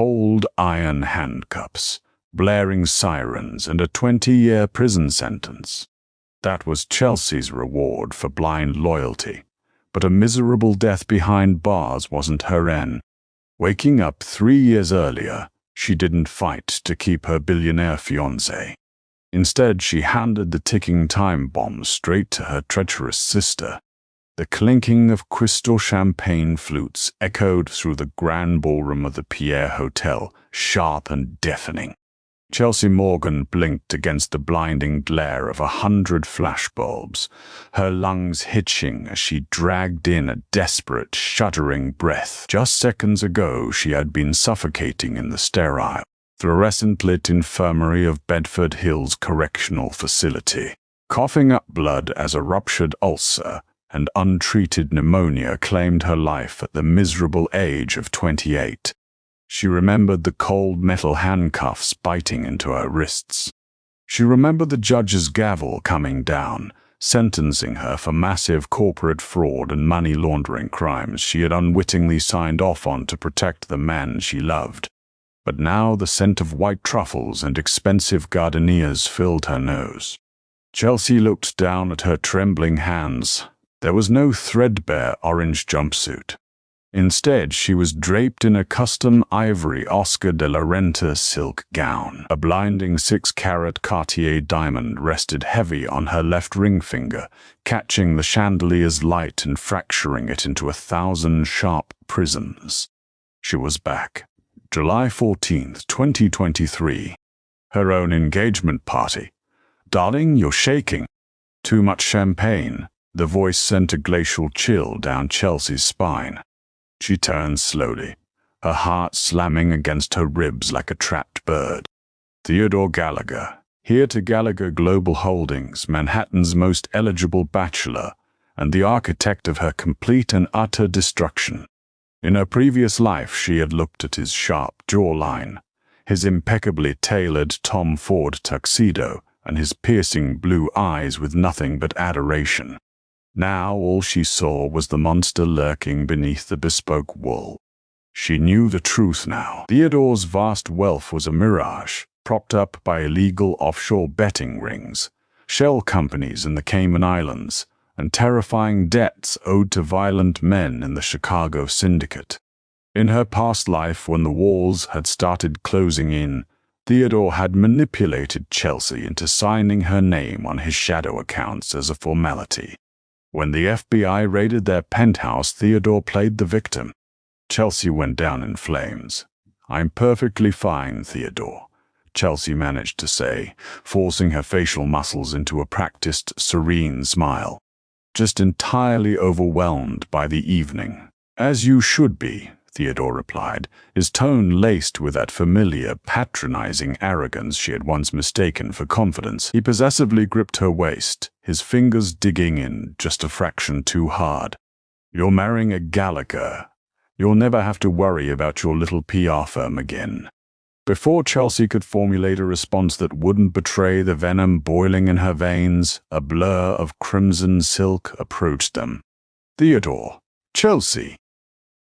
cold iron handcuffs, blaring sirens, and a 20-year prison sentence. That was Chelsea's reward for blind loyalty, but a miserable death behind bars wasn't her end. Waking up 3 years earlier, she didn't fight to keep her billionaire fiancé. Instead, she handed the ticking time bomb straight to her treacherous sister. The clinking of crystal champagne flutes echoed through the grand ballroom of the Pierre Hotel, sharp and deafening. Chelsea Morgan blinked against the blinding glare of 100 flashbulbs, her lungs hitching as she dragged in a desperate, shuddering breath. Just seconds ago, she had been suffocating in the sterile, fluorescent-lit infirmary of Bedford Hills Correctional Facility, coughing up blood as a ruptured ulcer and untreated pneumonia claimed her life at the miserable age of 28. She remembered the cold metal handcuffs biting into her wrists. She remembered the judge's gavel coming down, sentencing her for massive corporate fraud and money laundering crimes she had unwittingly signed off on to protect the man she loved. But now the scent of white truffles and expensive gardenias filled her nose. Chelsea looked down at her trembling hands. There was no threadbare orange jumpsuit. Instead, she was draped in a custom ivory Oscar de la Renta silk gown. A blinding 6-carat Cartier diamond rested heavy on her left ring finger, catching the chandelier's light and fracturing it into 1,000 sharp prisms. She was back. July 14th, 2023. Her own engagement party. "Darling, you're shaking." Too much champagne. The voice sent a glacial chill down Chelsea's spine. She turned slowly, her heart slamming against her ribs like a trapped bird. Theodore Gallagher, here to Gallagher Global Holdings, Manhattan's most eligible bachelor, and the architect of her complete and utter destruction. In her previous life, she had looked at his sharp jawline, his impeccably tailored Tom Ford tuxedo, and his piercing blue eyes with nothing but adoration. Now all she saw was the monster lurking beneath the bespoke wool. She knew the truth now. Theodore's vast wealth was a mirage, propped up by illegal offshore betting rings, shell companies in the Cayman Islands, and terrifying debts owed to violent men in the Chicago syndicate. In her past life, when the walls had started closing in, Theodore had manipulated Chelsea into signing her name on his shadow accounts as a formality. When the FBI raided their penthouse, Theodore played the victim. Chelsea went down in flames. "I'm perfectly fine, Theodore," Chelsea managed to say, forcing her facial muscles into a practiced, serene smile. "Just entirely overwhelmed by the evening." "As you should be," Theodore replied, his tone laced with that familiar, patronizing arrogance she had once mistaken for confidence. He possessively gripped her waist, his fingers digging in just a fraction too hard. "You're marrying a Gallagher. You'll never have to worry about your little PR firm again." Before Chelsea could formulate a response that wouldn't betray the venom boiling in her veins, a blur of crimson silk approached them. "Theodore! Chelsea!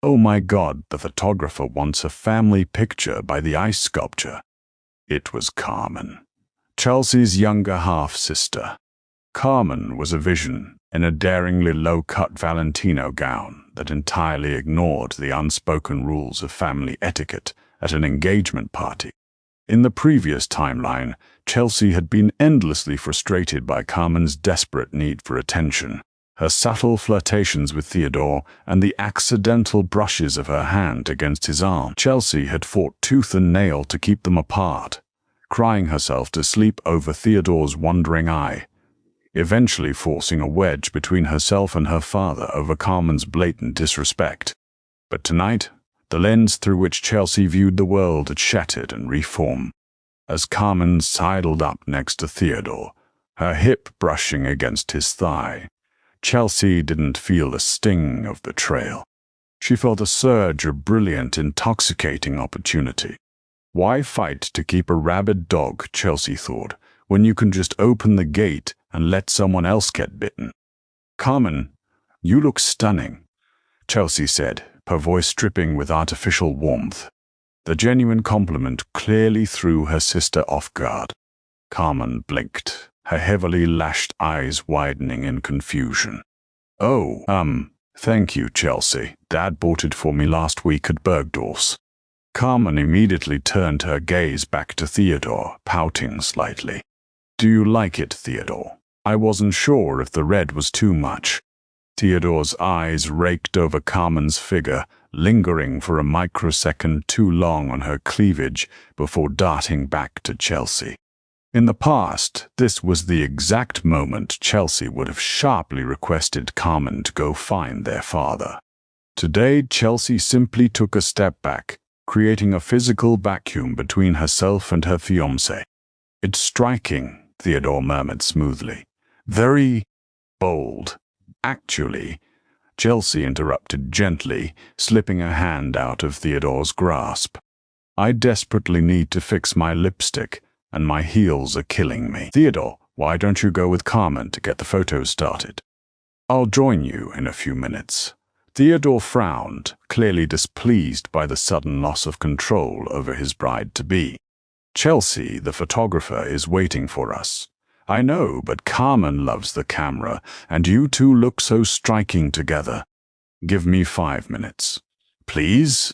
Oh my God, the photographer wants a family picture by the ice sculpture." It was Carmen, Chelsea's younger half-sister. Carmen was a vision in a daringly low-cut Valentino gown that entirely ignored the unspoken rules of family etiquette at an engagement party. In the previous timeline, Chelsea had been endlessly frustrated by Carmen's desperate need for attention. Her subtle flirtations with Theodore, and the accidental brushes of her hand against his arm. Chelsea had fought tooth and nail to keep them apart, crying herself to sleep over Theodore's wandering eye, eventually forcing a wedge between herself and her father over Carmen's blatant disrespect. But tonight, the lens through which Chelsea viewed the world had shattered and reformed. As Carmen sidled up next to Theodore, her hip brushing against his thigh, Chelsea didn't feel the sting of betrayal. She felt a surge of brilliant, intoxicating opportunity. Why fight to keep a rabid dog, Chelsea thought, when you can just open the gate and let someone else get bitten? "Carmen, you look stunning," Chelsea said, her voice dripping with artificial warmth. The genuine compliment clearly threw her sister off guard. Carmen blinked, her heavily lashed eyes widening in confusion. "Oh, thank you, Chelsea. Dad bought it for me last week at Bergdorf's." Carmen immediately turned her gaze back to Theodore, pouting slightly. "Do you like it, Theodore? I wasn't sure if the red was too much." Theodore's eyes raked over Carmen's figure, lingering for a microsecond too long on her cleavage before darting back to Chelsea. In the past, this was the exact moment Chelsea would have sharply requested Carmen to go find their father. Today, Chelsea simply took a step back, creating a physical vacuum between herself and her fiancé. "It's striking," Theodore murmured smoothly. "Very bold." "Actually," Chelsea interrupted gently, slipping a hand out of Theodore's grasp. "I desperately need to fix my lipstick, and my heels are killing me. Theodore, why don't you go with Carmen to get the photos started? I'll join you in a few minutes." Theodore frowned, clearly displeased by the sudden loss of control over his bride-to-be. "Chelsea, the photographer, is waiting for us." "I know, but Carmen loves the camera, and you two look so striking together." "Give me 5 minutes." "Please?"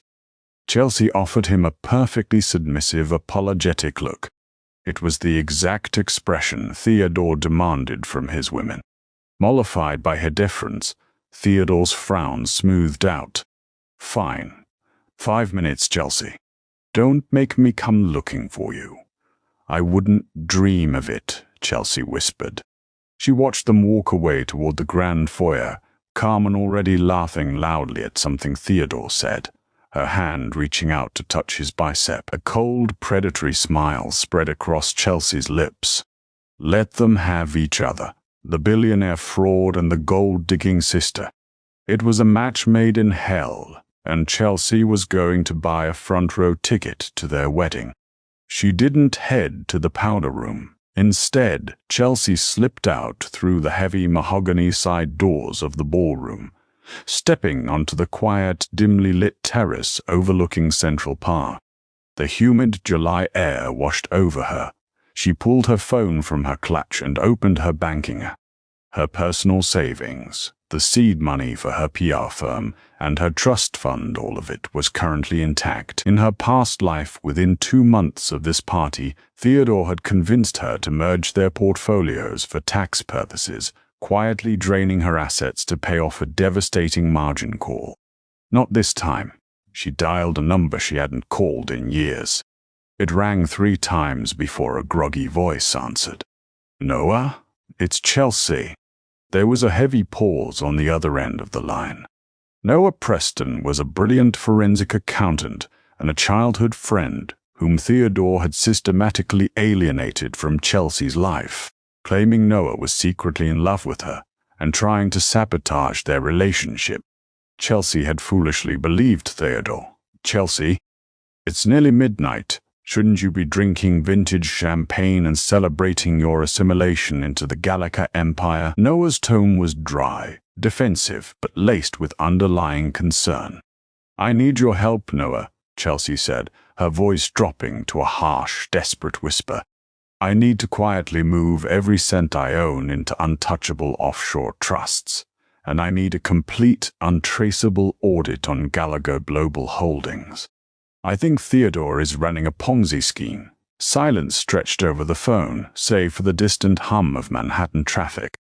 Chelsea offered him a perfectly submissive, apologetic look. It was the exact expression Theodore demanded from his women. Mollified by her deference, Theodore's frown smoothed out. "Fine. 5 minutes, Chelsea. Don't make me come looking for you." "I wouldn't dream of it," Chelsea whispered. She watched them walk away toward the grand foyer, Carmen already laughing loudly at something Theodore said, her hand reaching out to touch his bicep. A cold, predatory smile spread across Chelsea's lips. Let them have each other, the billionaire fraud and the gold-digging sister. It was a match made in hell, and Chelsea was going to buy a front-row ticket to their wedding. She didn't head to the powder room. Instead, Chelsea slipped out through the heavy mahogany side doors of the ballroom, stepping onto the quiet, dimly lit terrace overlooking Central Park. The humid July air washed over her. She pulled her phone from her clutch and opened her banking app. Her personal savings, the seed money for her PR firm, and her trust fund, all of it was currently intact. In her past life, within 2 months of this party, Theodore had convinced her to merge their portfolios for tax purposes, quietly draining her assets to pay off a devastating margin call. Not this time. She dialed a number she hadn't called in years. It rang 3 times before a groggy voice answered. "Noah? It's Chelsea." There was a heavy pause on the other end of the line. Noah Preston was a brilliant forensic accountant and a childhood friend whom Theodore had systematically alienated from Chelsea's life, claiming Noah was secretly in love with her and trying to sabotage their relationship. Chelsea had foolishly believed Theodore. "Chelsea, it's nearly midnight. Shouldn't you be drinking vintage champagne and celebrating your assimilation into the Gallica Empire?" Noah's tone was dry, defensive, but laced with underlying concern. "I need your help, Noah," Chelsea said, her voice dropping to a harsh, desperate whisper. "I need to quietly move every cent I own into untouchable offshore trusts, and I need a complete, untraceable audit on Gallagher Global Holdings. I think Theodore is running a Ponzi scheme." Silence stretched over the phone, save for the distant hum of Manhattan traffic.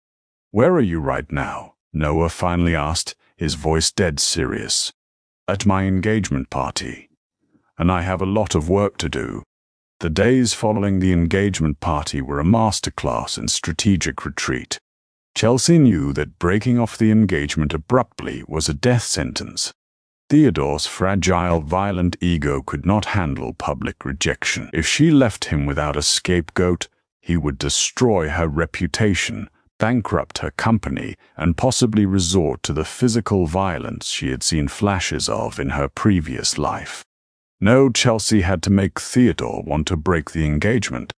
"Where are you right now?" Noah finally asked, his voice dead serious. "At my engagement party. And I have a lot of work to do." The days following the engagement party were a masterclass in strategic retreat. Chelsea knew that breaking off the engagement abruptly was a death sentence. Theodore's fragile, violent ego could not handle public rejection. If she left him without a scapegoat, he would destroy her reputation, bankrupt her company, and possibly resort to the physical violence she had seen flashes of in her previous life. No, Chelsea had to make Theodore want to break the engagement.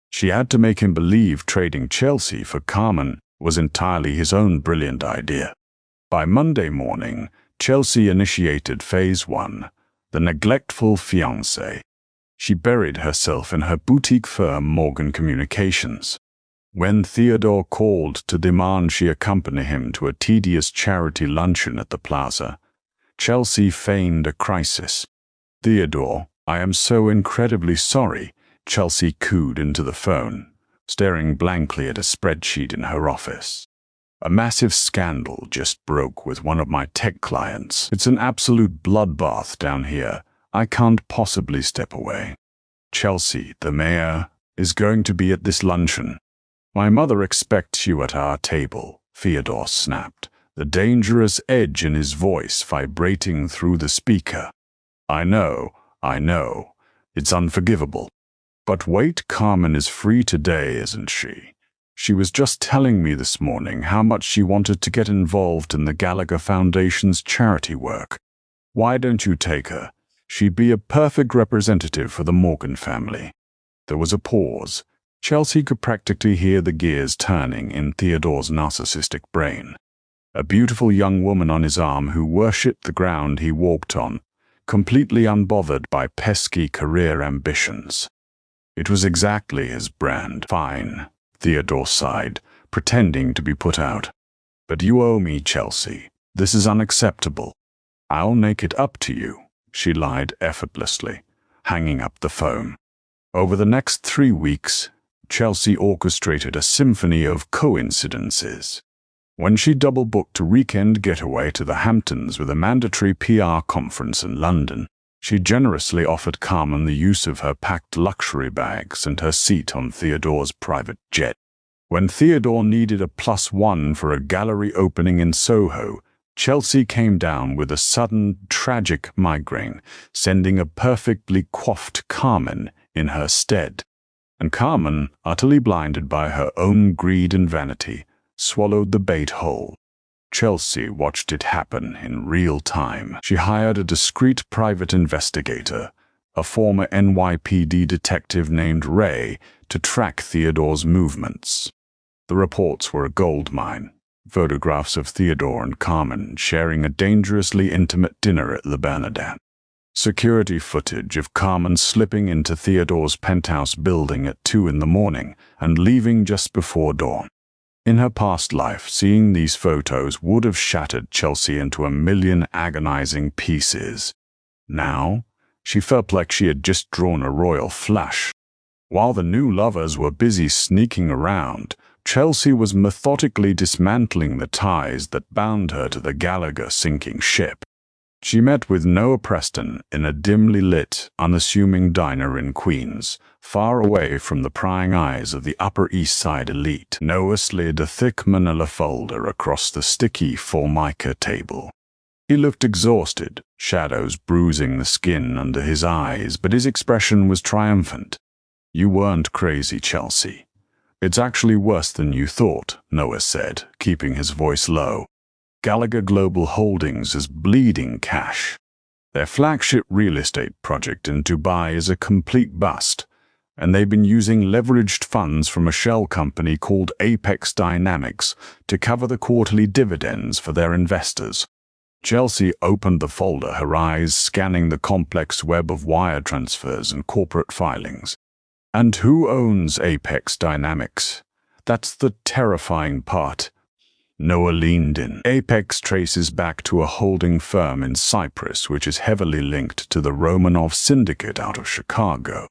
She had to make him believe trading Chelsea for Carmen was entirely his own brilliant idea. By Monday morning, Chelsea initiated Phase 1, the the neglectful fiancé. She buried herself in her boutique firm Morgan Communications. When Theodore called to demand she accompany him to a tedious charity luncheon at the plaza, Chelsea feigned a crisis. "Theodore, I am so incredibly sorry," Chelsea cooed into the phone, staring blankly at a spreadsheet in her office. "A massive scandal just broke with one of my tech clients. It's an absolute bloodbath down here. I can't possibly step away. Chelsea, the mayor, is going to be at this luncheon. My mother expects you at our table," Theodore snapped, the dangerous edge in his voice vibrating through the speaker. I know. It's unforgivable. But wait, Carmen is free today, isn't she? She was just telling me this morning how much she wanted to get involved in the Gallagher Foundation's charity work. Why don't you take her? She'd be a perfect representative for the Morgan family." There was a pause. Chelsea could practically hear the gears turning in Theodore's narcissistic brain. A beautiful young woman on his arm who worshipped the ground he walked on, completely unbothered by pesky career ambitions. It was exactly his brand. "Fine," Theodore sighed, pretending to be put out. "But you owe me, Chelsea. This is unacceptable." "I'll make it up to you," she lied effortlessly, hanging up the phone. Over the next 3 weeks, Chelsea orchestrated a symphony of coincidences. When she double-booked a weekend getaway to the Hamptons with a mandatory PR conference in London, she generously offered Carmen the use of her packed luxury bags and her seat on Theodore's private jet. When Theodore needed a +1 for a gallery opening in Soho, Chelsea came down with a sudden, tragic migraine, sending a perfectly coiffed Carmen in her stead. And Carmen, utterly blinded by her own greed and vanity, swallowed the bait whole. Chelsea watched it happen in real time. She hired a discreet private investigator, a former NYPD detective named Ray, to track Theodore's movements. The reports were a goldmine. Photographs of Theodore and Carmen sharing a dangerously intimate dinner at the Bernadette. Security footage of Carmen slipping into Theodore's penthouse building at 2 in the morning and leaving just before dawn. In her past life, seeing these photos would have shattered Chelsea into a million agonizing pieces. Now, she felt like she had just drawn a royal flush. While the new lovers were busy sneaking around, Chelsea was methodically dismantling the ties that bound her to the Gallagher sinking ship. She met with Noah Preston in a dimly lit, unassuming diner in Queens, far away from the prying eyes of the Upper East Side elite. Noah slid a thick manila folder across the sticky Formica table. He looked exhausted, shadows bruising the skin under his eyes, but his expression was triumphant. "You weren't crazy, Chelsea. It's actually worse than you thought," Noah said, keeping his voice low. "Gallagher Global Holdings is bleeding cash. Their flagship real estate project in Dubai is a complete bust, and they've been using leveraged funds from a shell company called Apex Dynamics to cover the quarterly dividends for their investors." Chelsea opened the folder, her eyes scanning the complex web of wire transfers and corporate filings. "And who owns Apex Dynamics? That's the terrifying part." Noah leaned in. "Apex traces back to a holding firm in Cyprus which is heavily linked to the Romanov syndicate out of Chicago.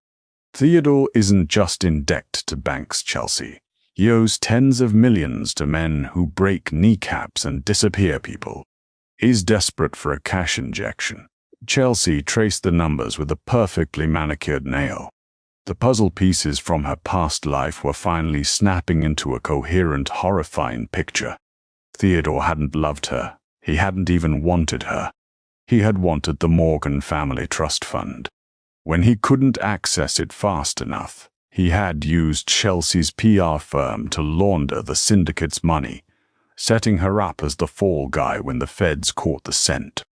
Theodore isn't just in debt to banks, Chelsea. He owes tens of millions to men who break kneecaps and disappear people. He's desperate for a cash injection." Chelsea traced the numbers with a perfectly manicured nail. The puzzle pieces from her past life were finally snapping into a coherent, horrifying picture. Theodore hadn't loved her. He hadn't even wanted her. He had wanted the Morgan Family Trust Fund. When he couldn't access it fast enough, he had used Chelsea's PR firm to launder the syndicate's money, setting her up as the fall guy when the feds caught the scent.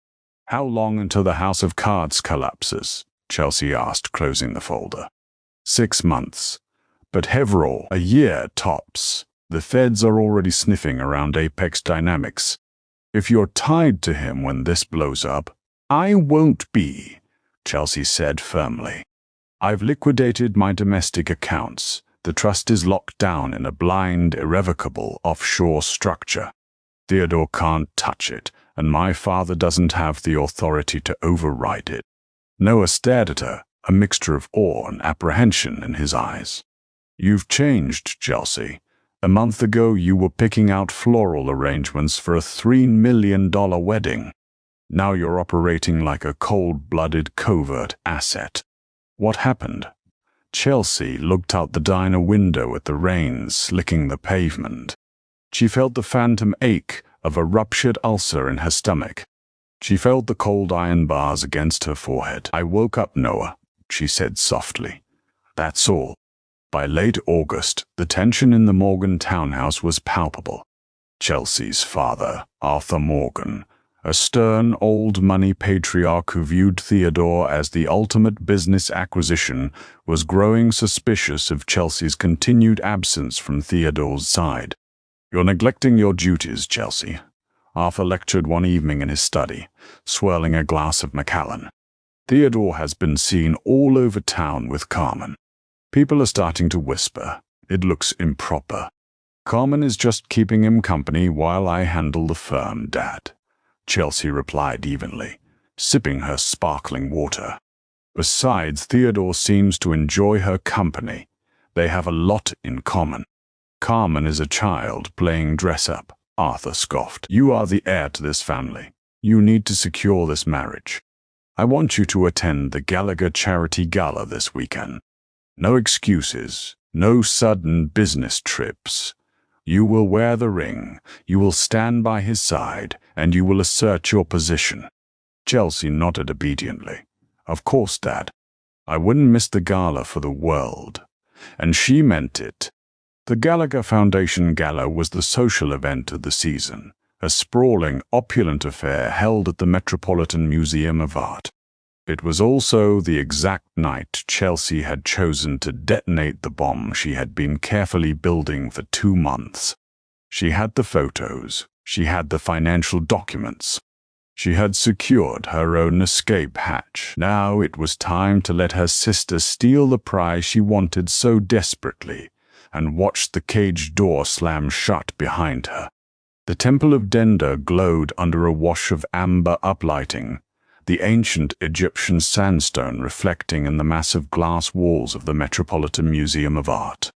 "How long until the House of Cards collapses?" Chelsea asked, closing the folder. 6 months. But Heverall, a year tops. The feds are already sniffing around Apex Dynamics. If you're tied to him when this blows up, I won't be. Chelsea said firmly. "I've liquidated my domestic accounts. The trust is locked down in a blind, irrevocable offshore structure. Theodore can't touch it, and my father doesn't have the authority to override it." Noah stared at her, a mixture of awe and apprehension in his eyes. "You've changed, Chelsea. A month ago you were picking out floral arrangements for a $3 million wedding. Now you're operating like a cold-blooded covert asset. What happened?" Chelsea looked out the diner window at the rain slicking the pavement. She felt the phantom ache of a ruptured ulcer in her stomach. She felt the cold iron bars against her forehead. "I woke up, Noah," she said softly. "That's all." By late August, the tension in the Morgan townhouse was palpable. Chelsea's father, Arthur Morgan, a stern old money patriarch who viewed Theodore as the ultimate business acquisition, was growing suspicious of Chelsea's continued absence from Theodore's side. "You're neglecting your duties, Chelsea," Arthur lectured one evening in his study, swirling a glass of Macallan. "Theodore has been seen all over town with Carmen. People are starting to whisper. It looks improper. Carmen is just keeping him company while I handle the firm, Dad," Chelsea replied evenly, sipping her sparkling water. "Besides, Theodore seems to enjoy her company. They have a lot in common." "Carmen is a child playing dress-up," Arthur scoffed. "You are the heir to this family. You need to secure this marriage. I want you to attend the Gallagher charity gala this weekend. No excuses, no sudden business trips. You will wear the ring, you will stand by his side, and you will assert your position." Chelsea nodded obediently. "Of course, Dad. I wouldn't miss the gala for the world." And she meant it. The Gallagher Foundation Gala was the social event of the season, a sprawling, opulent affair held at the Metropolitan Museum of Art. It was also the exact night Chelsea had chosen to detonate the bomb she had been carefully building for 2 months. She had the photos, she had the financial documents. She had secured her own escape hatch. Now it was time to let her sister steal the prize she wanted so desperately, and watch the cage door slam shut behind her. The Temple of Dender glowed under a wash of amber uplighting, the ancient Egyptian sandstone reflecting in the massive glass walls of the Metropolitan Museum of Art.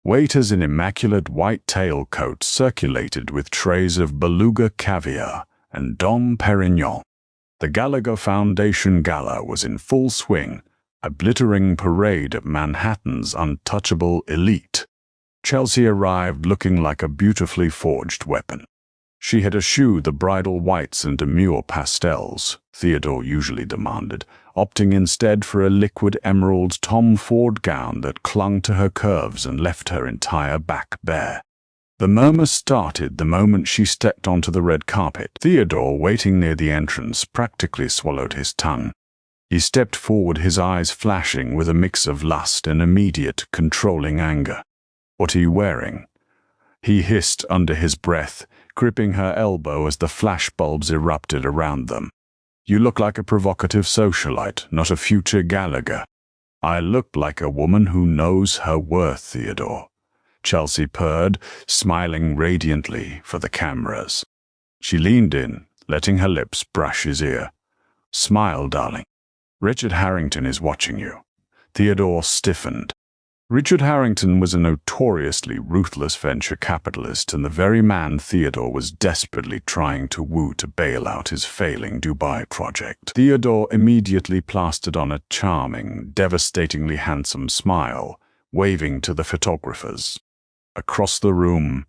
Waiters in immaculate white tailcoats circulated with trays of beluga caviar and Dom Perignon. The Gallagher Foundation Gala was in full swing, a glittering parade of Manhattan's untouchable elite. Chelsea arrived looking like a beautifully forged weapon. She had eschewed the bridal whites and demure pastels Theodore usually demanded, opting instead for a liquid emerald Tom Ford gown that clung to her curves and left her entire back bare. The murmur started the moment she stepped onto the red carpet. Theodore, waiting near the entrance, practically swallowed his tongue. He stepped forward, his eyes flashing with a mix of lust and immediate, controlling anger. "What are you wearing?" he hissed under his breath, gripping her elbow as the flashbulbs erupted around them. "You look like a provocative socialite, not a future Gallagher." "I look like a woman who knows her worth, Theodore," Chelsea purred, smiling radiantly for the cameras. She leaned in, letting her lips brush his ear. "Smile, darling. Richard Harrington is watching you." Theodore stiffened. Richard Harrington was a notoriously ruthless venture capitalist and the very man Theodore was desperately trying to woo to bail out his failing Dubai project. Theodore immediately plastered on a charming, devastatingly handsome smile, waving to the photographers. Across the room,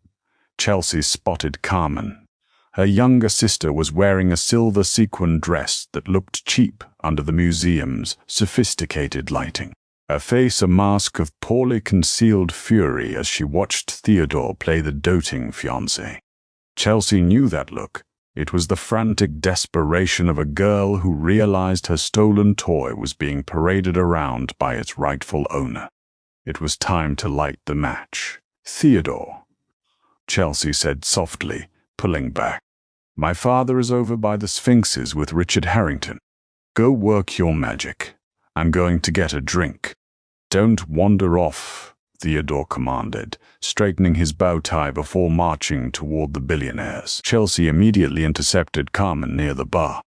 Chelsea spotted Carmen. Her younger sister was wearing a silver sequin dress that looked cheap under the museum's sophisticated lighting. Her face a mask of poorly concealed fury as she watched Theodore play the doting fiancé. Chelsea knew that look. It was the frantic desperation of a girl who realized her stolen toy was being paraded around by its rightful owner. It was time to light the match. "Theodore," Chelsea said softly, pulling back. "My father is over by the Sphinxes with Richard Harrington." Go work your magic. I'm going to get a drink. Don't wander off, Theodore commanded, straightening his bow tie before marching toward the billionaires. Chelsea immediately intercepted Carmen near the bar.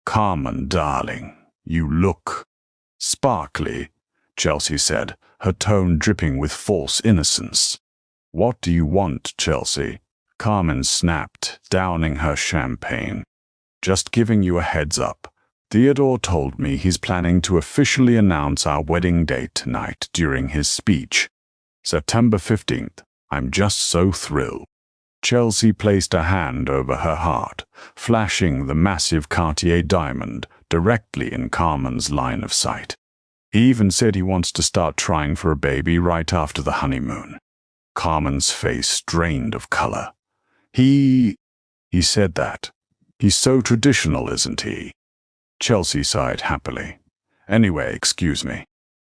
Carmen, darling, you look sparkly, Chelsea said, her tone dripping with false innocence. What do you want, Chelsea? Carmen snapped, downing her champagne. Just giving you a heads up. Theodore told me he's planning to officially announce our wedding date tonight during his speech. September 15th. I'm just so thrilled. Chelsea placed a hand over her heart, flashing the massive Cartier diamond directly in Carmen's line of sight. He even said he wants to start trying for a baby right after the honeymoon. Carmen's face drained of color. He said that. He's so traditional, isn't he? Chelsea sighed happily. Anyway, excuse me.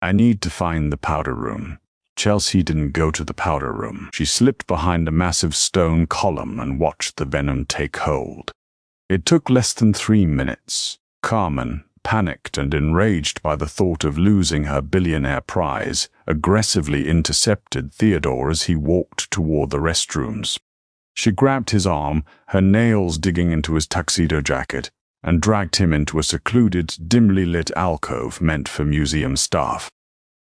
I need to find the powder room. Chelsea didn't go to the powder room. She slipped behind a massive stone column and watched the venom take hold. It took less than 3 minutes. Carmen, panicked and enraged by the thought of losing her billionaire prize, aggressively intercepted Theodore as he walked toward the restrooms. She grabbed his arm, her nails digging into his tuxedo jacket, and dragged him into a secluded, dimly lit alcove meant for museum staff.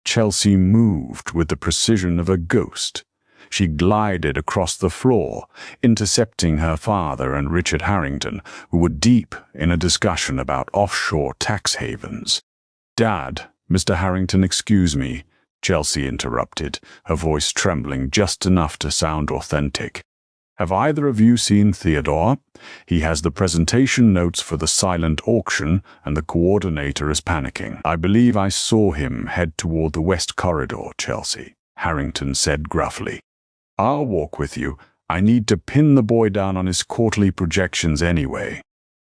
Chelsea moved with the precision of a ghost. She glided across the floor, intercepting her father and Richard Harrington, who were deep in a discussion about offshore tax havens. "Dad, Mr. Harrington, excuse me," Chelsea interrupted, her voice trembling just enough to sound authentic. "Have either of you seen Theodore? He has the presentation notes for the silent auction, and the coordinator is panicking." "I believe I saw him head toward the west corridor, Chelsea," Harrington said gruffly. "I'll walk with you. I need to pin the boy down on his quarterly projections anyway."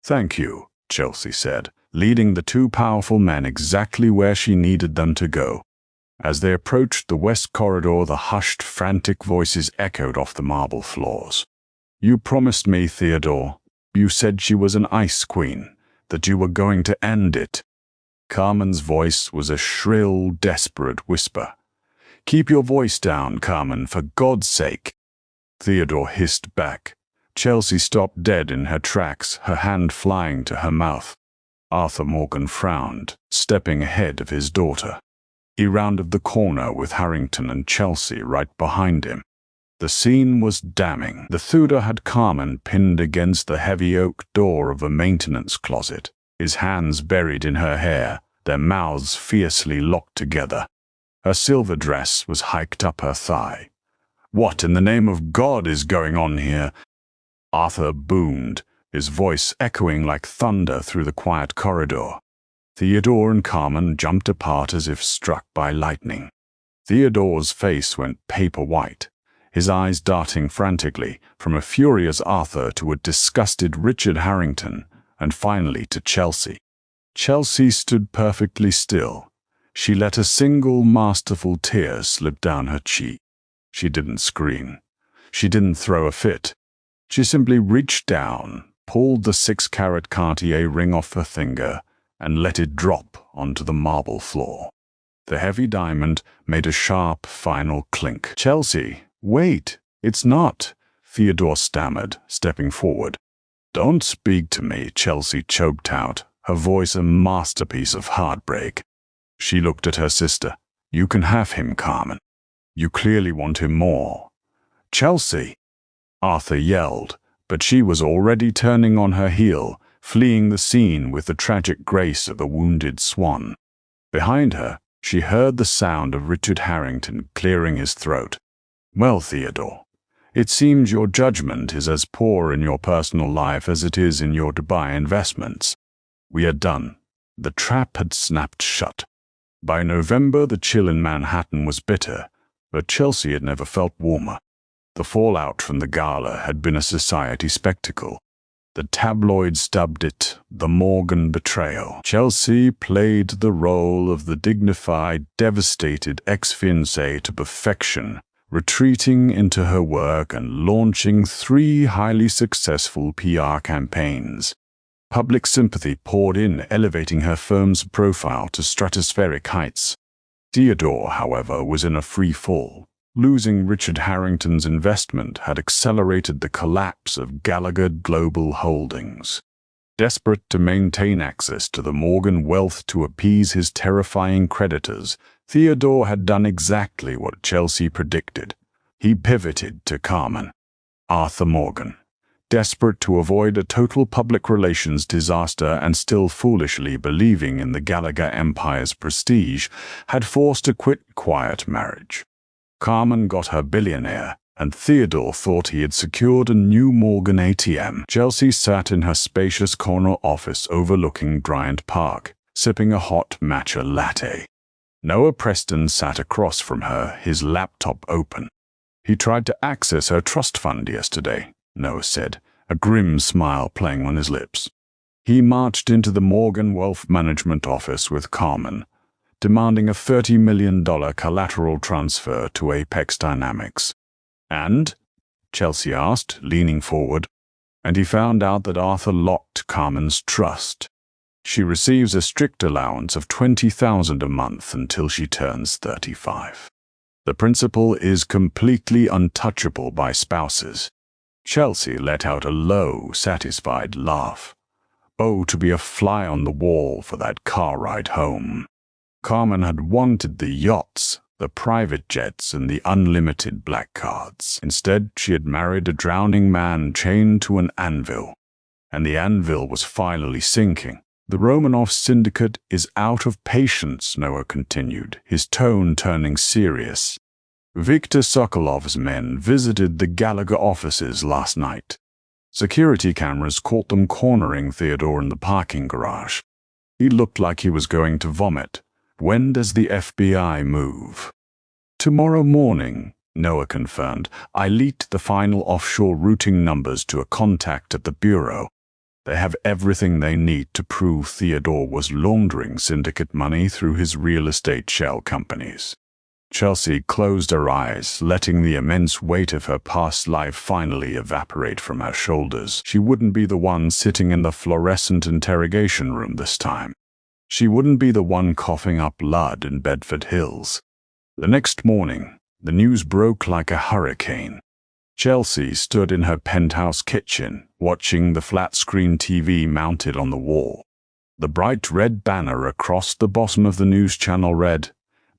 "Thank you," Chelsea said, leading the two powerful men exactly where she needed them to go. As they approached the west corridor, the hushed, frantic voices echoed off the marble floors. "You promised me, Theodore. You said she was an ice queen, that you were going to end it." Carmen's voice was a shrill, desperate whisper. "Keep your voice down, Carmen, for God's sake." Theodore hissed back. Chelsea stopped dead in her tracks, her hand flying to her mouth. Arthur Morgan frowned, stepping ahead of his daughter. He rounded the corner with Harrington and Chelsea right behind him. The scene was damning. The Thuda had Carmen pinned against the heavy oak door of a maintenance closet, his hands buried in her hair, their mouths fiercely locked together. Her silver dress was hiked up her thigh. "What in the name of God is going on here?" Arthur boomed, his voice echoing like thunder through the quiet corridor. Theodore and Carmen jumped apart as if struck by lightning. Theodore's face went paper white, his eyes darting frantically from a furious Arthur to a disgusted Richard Harrington, and finally to Chelsea. Chelsea stood perfectly still. She let a single masterful tear slip down her cheek. She didn't scream. She didn't throw a fit. She simply reached down, pulled the 6-carat Cartier ring off her finger, and let it drop onto the marble floor. The heavy diamond made a sharp, final clink. "Chelsea, wait, it's not," Theodore stammered, stepping forward. "Don't speak to me," Chelsea choked out, her voice a masterpiece of heartbreak. She looked at her sister. "You can have him, Carmen. You clearly want him more." "Chelsea!" Arthur yelled, but she was already turning on her heel, fleeing the scene with the tragic grace of a wounded swan. Behind her, she heard the sound of Richard Harrington clearing his throat. "Well, Theodore, it seems your judgment is as poor in your personal life as it is in your Dubai investments. We are done." The trap had snapped shut. By November, the chill in Manhattan was bitter, but Chelsea had never felt warmer. The fallout from the gala had been a society spectacle. The tabloids dubbed it the Morgan betrayal. Chelsea played the role of the dignified, devastated ex-fiancé to perfection, retreating into her work and launching 3 highly successful PR campaigns. Public sympathy poured in, elevating her firm's profile to stratospheric heights. Theodore, however, was in a free fall. Losing Richard Harrington's investment had accelerated the collapse of Gallagher Global Holdings. Desperate to maintain access to the Morgan wealth to appease his terrifying creditors, Theodore had done exactly what Chelsea predicted. He pivoted to Carmen. Arthur Morgan, desperate to avoid a total public relations disaster and still foolishly believing in the Gallagher empire's prestige, had forced a quiet marriage. Carmen got her billionaire, and Theodore thought he had secured a new Morgan ATM. Chelsea sat in her spacious corner office overlooking Bryant Park, sipping a hot matcha latte. Noah Preston sat across from her, his laptop open. "He tried to access her trust fund yesterday," Noah said, a grim smile playing on his lips. He marched into the Morgan Wealth Management office with Carmen, demanding a $30 million collateral transfer to Apex Dynamics. "And?" Chelsea asked, leaning forward. "And he found out that Arthur locked Carmen's trust. She receives a strict allowance of $20,000 a month until she turns 35. The principal is completely untouchable by spouses." Chelsea let out a low, satisfied laugh. Oh, to be a fly on the wall for that car ride home. Carmen had wanted the yachts, the private jets, and the unlimited black cards. Instead, she had married a drowning man chained to an anvil. And the anvil was finally sinking. "The Romanov syndicate is out of patience," Noah continued, his tone turning serious. "Viktor Sokolov's men visited the Gallagher offices last night. Security cameras caught them cornering Theodore in the parking garage. He looked like he was going to vomit. When does the FBI move?" "Tomorrow morning," Noah confirmed. "I leaked the final offshore routing numbers to a contact at the Bureau. They have everything they need to prove Theodore was laundering syndicate money through his real estate shell companies." Chelsea closed her eyes, letting the immense weight of her past life finally evaporate from her shoulders. She wouldn't be the one sitting in the fluorescent interrogation room this time. She wouldn't be the one coughing up blood in Bedford Hills. The next morning, the news broke like a hurricane. Chelsea stood in her penthouse kitchen, watching the flat-screen TV mounted on the wall. The bright red banner across the bottom of the news channel read,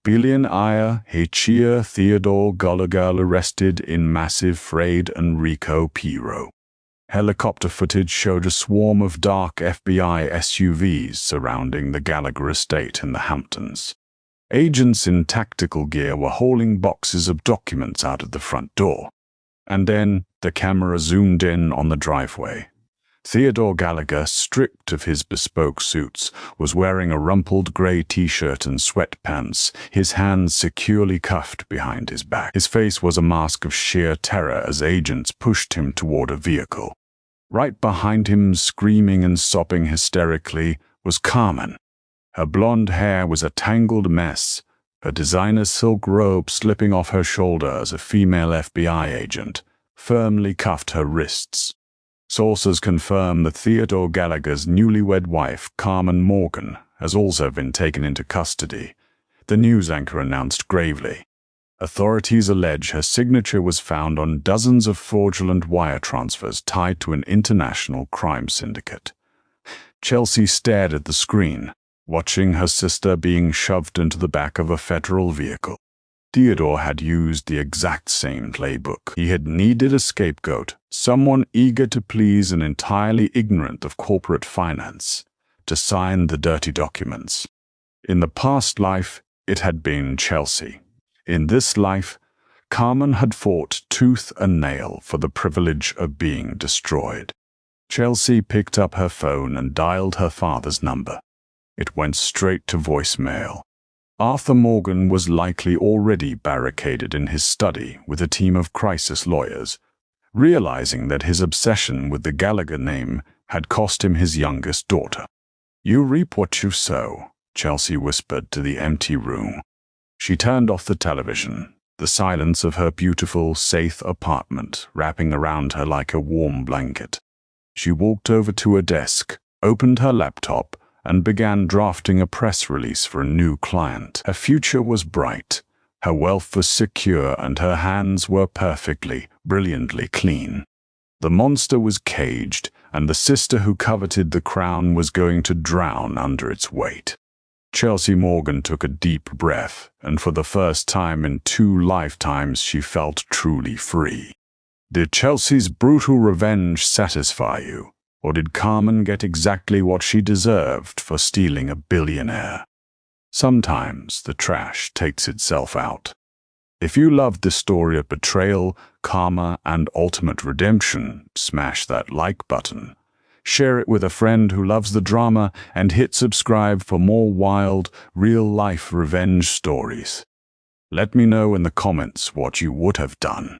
"Billion Aya Hechia Theodore Gallagher arrested in massive fraud and Rico Piro." Helicopter footage showed a swarm of dark FBI SUVs surrounding the Gallagher estate in the Hamptons. Agents in tactical gear were hauling boxes of documents out of the front door. And then the camera zoomed in on the driveway. Theodore Gallagher, stripped of his bespoke suits, was wearing a rumpled gray t-shirt and sweatpants, his hands securely cuffed behind his back. His face was a mask of sheer terror as agents pushed him toward a vehicle. Right behind him, screaming and sobbing hysterically, was Carmen. Her blonde hair was a tangled mess, her designer silk robe slipping off her shoulder as a female FBI agent firmly cuffed her wrists. Sources confirm that Theodore Gallagher's newlywed wife, Carmen Morgan, has also been taken into custody, the news anchor announced gravely. Authorities allege her signature was found on dozens of fraudulent wire transfers tied to an international crime syndicate. Chelsea stared at the screen, watching her sister being shoved into the back of a federal vehicle. Theodore had used the exact same playbook. He had needed a scapegoat, someone eager to please and entirely ignorant of corporate finance, to sign the dirty documents. In the past life, it had been Chelsea. In this life, Carmen had fought tooth and nail for the privilege of being destroyed. Chelsea picked up her phone and dialed her father's number. It went straight to voicemail. Arthur Morgan was likely already barricaded in his study with a team of crisis lawyers, realizing that his obsession with the Gallagher name had cost him his youngest daughter. "You reap what you sow," Chelsea whispered to the empty room. She turned off the television, the silence of her beautiful, safe apartment wrapping around her like a warm blanket. She walked over to her desk, opened her laptop, and began drafting a press release for a new client. Her future was bright, her wealth was secure, and her hands were perfectly, brilliantly clean. The monster was caged, and the sister who coveted the crown was going to drown under its weight. Chelsea Morgan took a deep breath, and for the first time in 2 lifetimes she felt truly free. Did Chelsea's brutal revenge satisfy you, or did Carmen get exactly what she deserved for stealing a billionaire? Sometimes the trash takes itself out. If you loved this story of betrayal, karma, and ultimate redemption, smash that like button. Share it with a friend who loves the drama, and hit subscribe for more wild, real-life revenge stories. Let me know in the comments what you would have done.